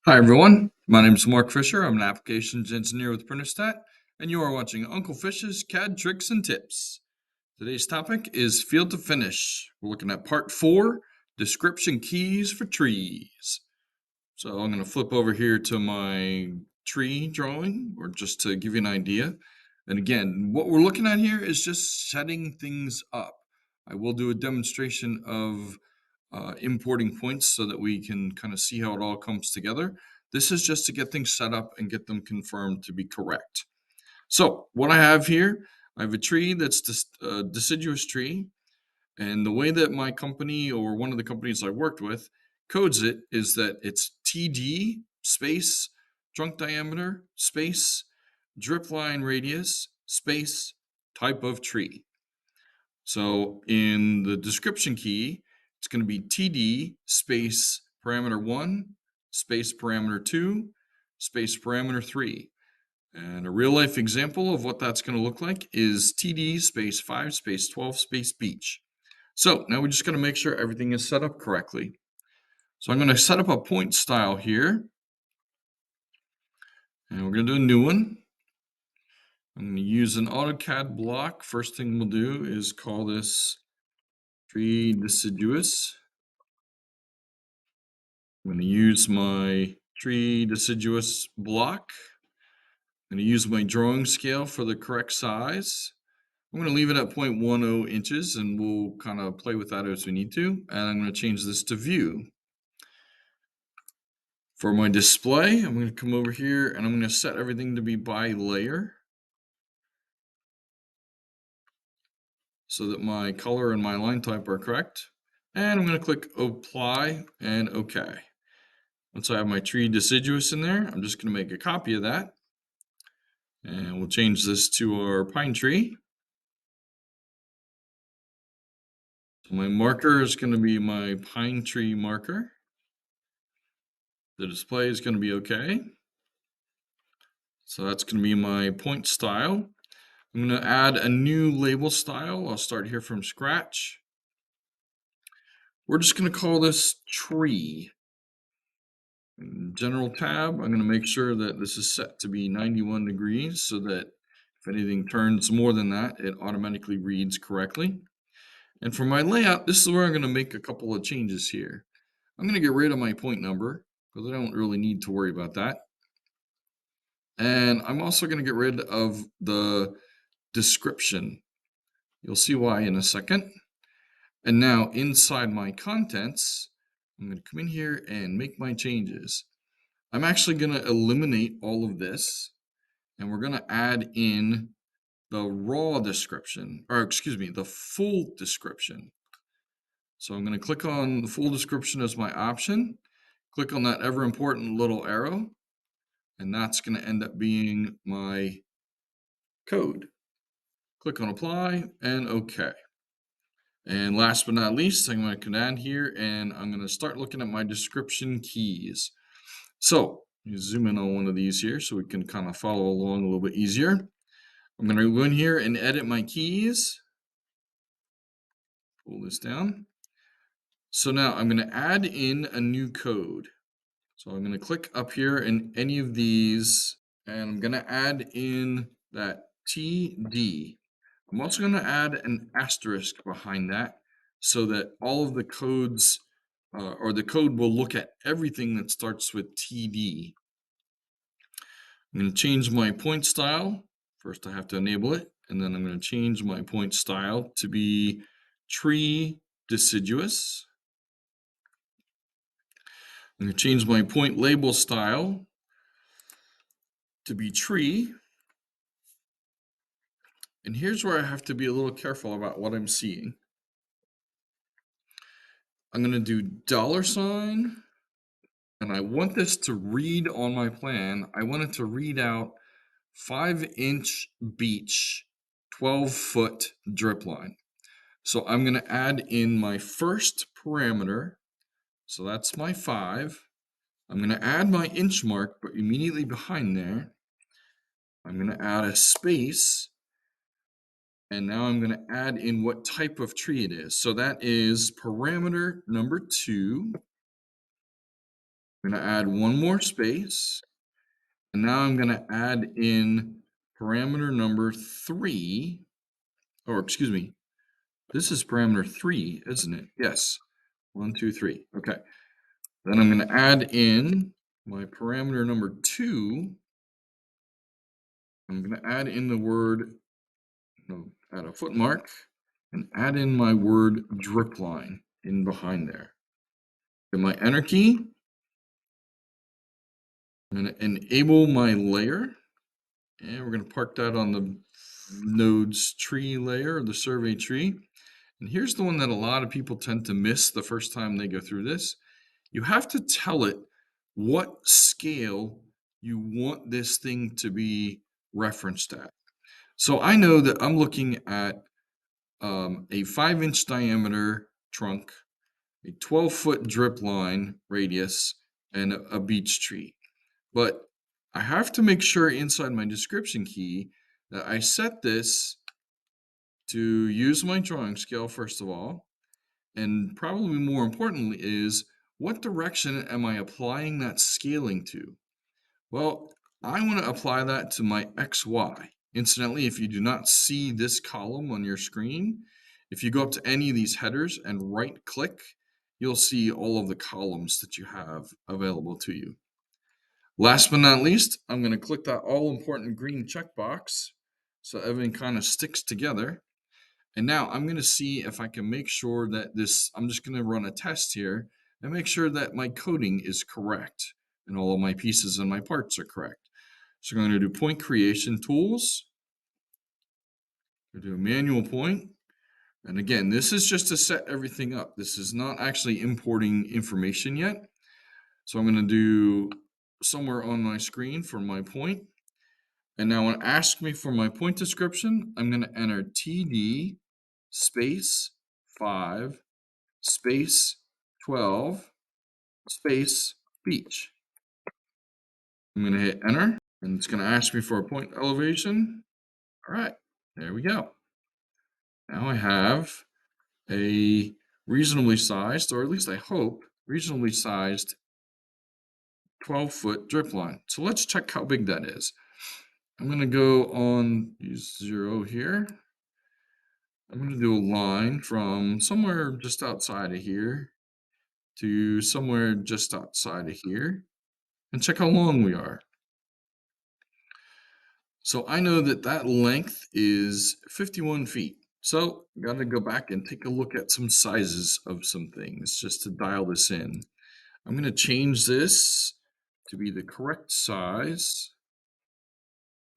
Hi everyone, my name is Mark Fisher. I'm an applications engineer with Printerstat, and you are watching Uncle Fish's CAD Tricks and Tips. Today's topic is Field to Finish. We're looking at part 4, Description Keys for Trees. So I'm going to flip over here to my tree drawing, or just to give you an idea. And again, what we're looking at here is just setting things up. I will do a demonstration of importing points so that we can kind of see how it all comes together. This is just to get things set up and get them confirmed to be correct. So what I have here, I have a tree that's a deciduous tree. And the way that my company or one of the companies I worked with codes it is that it's TD space trunk diameter space drip line radius space type of tree. So in the description key, it's going to be TD space parameter 1 space parameter 2 space parameter 3. And a real life example of what that's going to look like is TD space 5 space 12 space beach. So now we're just going to make sure everything is set up correctly. So I'm going to set up a point style here. And we're going to do a new one. I'm going to use an AutoCAD block. First thing we'll do is call this tree deciduous. I'm going to use my tree deciduous block. I'm going to use my drawing scale for the correct size. I'm going to leave it at 0.10 inches and we'll kind of play with that as we need to. And I'm going to change this to view. For my display, I'm going to come over here and I'm going to set everything to be by layer so that my color and my line type are correct. And I'm going to click apply and OK. Once I have my tree deciduous in there, I'm just going to make a copy of that. And we'll change this to our pine tree. So my marker is going to be my pine tree marker. The display is going to be okay. So that's going to be my point style. I'm going to add a new label style. I'll start here from scratch. We're just going to call this tree. In general tab, I'm going to make sure that this is set to be 91 degrees so that if anything turns more than that, it automatically reads correctly. And for my layout, this is where I'm going to make a couple of changes here. I'm going to get rid of my point number because I don't really need to worry about that. And I'm also going to get rid of the description. You'll see why in a second. And now inside my contents, I'm going to come in here and make my changes. I'm actually going to eliminate all of this and we're going to add in the raw description, or excuse me, the full description. So I'm going to click on the full description as my option, click on that ever important little arrow, and that's going to end up being my code. Click on apply and OK. And last but not least, I'm going to come down here and I'm going to start looking at my description keys. So you zoom in on one of these here so we can kind of follow along a little bit easier. I'm going to go in here and edit my keys. Pull this down. So now I'm going to add in a new code. So I'm going to click up here in any of these and I'm going to add in that TD. I'm also going to add an asterisk behind that so that all of the codes or the code will look at everything that starts with TD. I'm going to change my point style. First I have to enable it, and then I'm going to change my point style to be tree deciduous. I'm going to change my point label style to be tree. And here's where I have to be a little careful about what I'm seeing. I'm going to do $, and I want this to read on my plan. I want it to read out 5-inch beach, 12-foot drip line. So I'm going to add in my first parameter. So that's my 5. I'm going to add my inch mark, but immediately behind there, I'm going to add a space. And now I'm going to add in what type of tree it is. So that is parameter number 2. I'm going to add one more space. And now I'm going to add in parameter number 3, or excuse me, this is parameter 3, isn't it? Yes. 1, 2, 3. Okay. Then I'm going to add in my parameter number 2. I'm going to add in the word, add a foot mark, and add in my word drip line in behind there. Hit my enter key. I'm going to enable my layer, and we're going to park that on the nodes tree layer, the survey tree. And here's the one that a lot of people tend to miss the first time they go through this. You have to tell it what scale you want this thing to be referenced at. So I know that I'm looking at a 5-inch diameter trunk, a 12-foot drip line radius, and a beech tree. But I have to make sure inside my description key that I set this to use my drawing scale first of all, and probably more importantly is what direction am I applying that scaling to? Well, I want to apply that to my XY. Incidentally, if you do not see this column on your screen, if you go up to any of these headers and right click, you'll see all of the columns that you have available to you. Last but not least, I'm going to click that all important green checkbox so everything kind of sticks together. And now I'm going to see if I can make sure that I'm just going to run a test here and make sure that my coding is correct and all of my pieces and my parts are correct. So I'm going to do point creation tools. I'm going to do a manual point. And again, this is just to set everything up. This is not actually importing information yet. So I'm going to do somewhere on my screen for my point. And now when it asks me for my point description, I'm going to enter TD space 5 space 12 space beech. I'm going to hit enter and it's going to ask me for a point elevation. All right, there we go. Now I have a reasonably sized, or at least I hope, reasonably sized 12-foot drip line. So let's check how big that is. I'm going to go on, use 0 here. I'm going to do a line from somewhere just outside of here to somewhere just outside of here and check how long we are. So I know that that length is 51 feet. So I got to go back and take a look at some sizes of some things just to dial this in. I'm going to change this to be the correct size.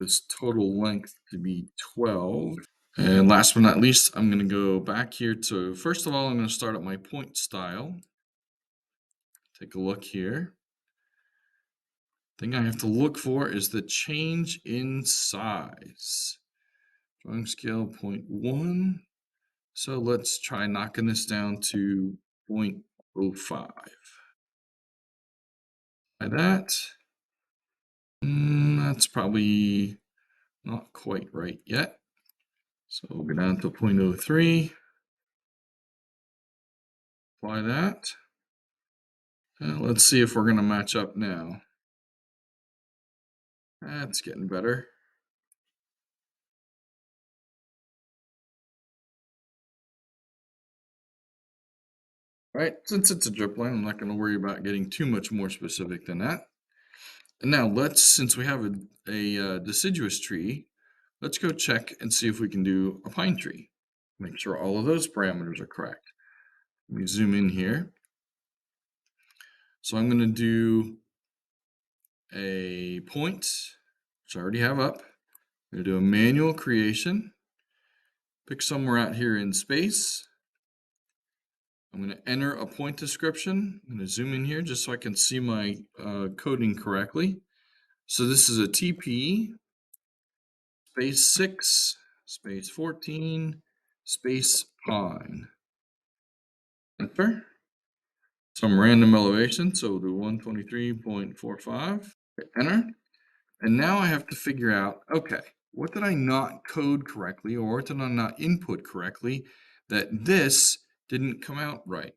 This total length to be 12. And last but not least, I'm going to go back here to, first of all, I'm going to start at my point style. Take a look here. Thing I have to look for is the change in size. Drawing scale 0.1. So let's try knocking this down to 0.05. By that, that's probably not quite right yet. So we'll go down to 0.03. Apply that. Let's see if we're going to match up now. That's getting better. All right, since it's a drip line, I'm not going to worry about getting too much more specific than that. And now since we have a deciduous tree, let's go check and see if we can do a pine tree. Make sure all of those parameters are correct. Let me zoom in here. So I'm going to do a point, which I already have up. I'm going to do a manual creation. Pick somewhere out here in space. I'm going to enter a point description. I'm going to zoom in here just so I can see my coding correctly. So this is a TP, space 6, space 14, space pine. Enter. Some random elevation, so we'll do 123.45. Enter. And now I have to figure out, okay, what did I not code correctly, or what did I not input correctly that this didn't come out right?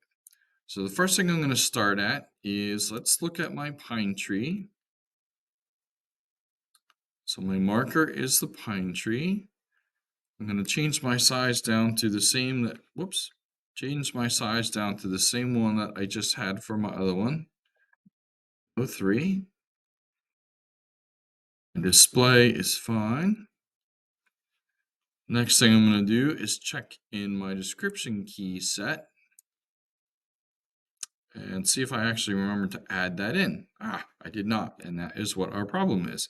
So the first thing I'm going to start at is, let's look at my pine tree. So my marker is the pine tree. I'm going to change my size down to the same change my size down to the same one that I just had for my other one. 03. The display is fine. Next thing I'm going to do is check in my description key set and see if I actually remember to add that in. I did not, and that is what our problem is.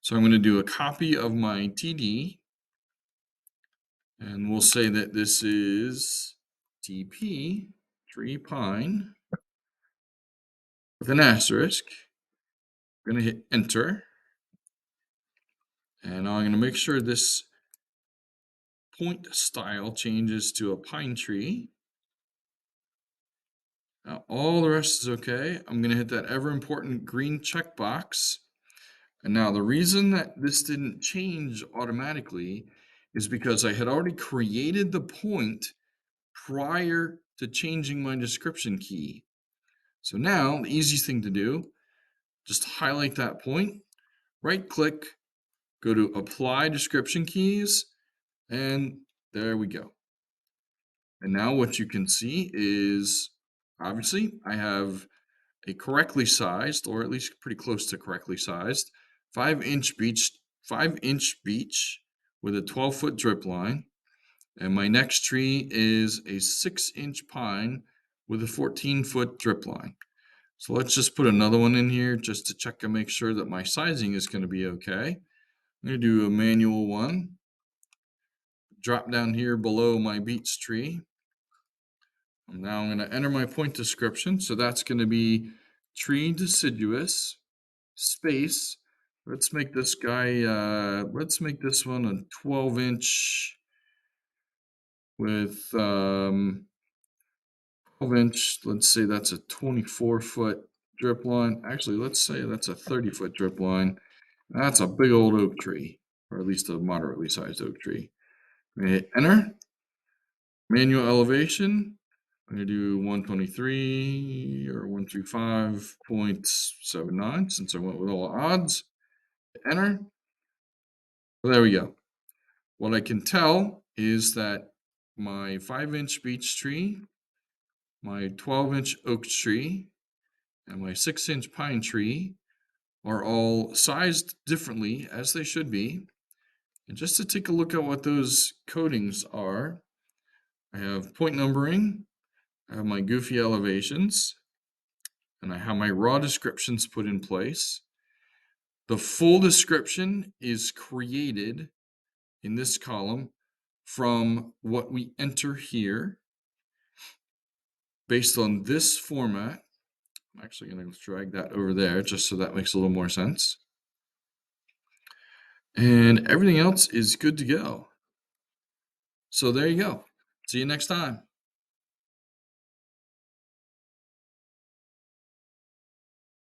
So I'm going to do a copy of my TD, and we'll say that this is TP, tree pine, with an asterisk. I'm going to hit enter, and I'm going to make sure this point style changes to a pine tree. Now all the rest is okay. I'm going to hit that ever important green checkbox. And now the reason that this didn't change automatically is because I had already created the point prior to changing my description key. So now the easiest thing to do, just highlight that point, right click, go to apply description keys, and there we go. And now what you can see is, obviously, I have a correctly sized, or at least pretty close to correctly sized, 5-inch beech with a 12-foot drip line. And my next tree is a 6-inch pine with a 14-foot drip line. So let's just put another one in here just to check and make sure that my sizing is going to be okay. I'm going to do a manual one. Drop down here below my beech tree. Now I'm going to enter my point description. So that's going to be tree deciduous space. Let's make this guy, let's make this one a 12-inch with 12-inch. Let's say that's a 24-foot drip line. Actually, let's say that's a 30-foot drip line. That's a big old oak tree, or at least a moderately sized oak tree. I'm gonna hit enter. Manual elevation. I'm gonna do 123 or 135.79 since I went with all odds. Hit enter. Well, there we go. What I can tell is that my 5-inch beech tree, my 12-inch oak tree, and my 6-inch pine tree are all sized differently, as they should be. And just to take a look at what those codings are, I have point numbering, I have my goofy elevations, and I have my raw descriptions put in place. The full description is created in this column from what we enter here based on this format. I'm actually going to drag that over there just so that makes a little more sense. And everything else is good to go. So there you go. See you next time.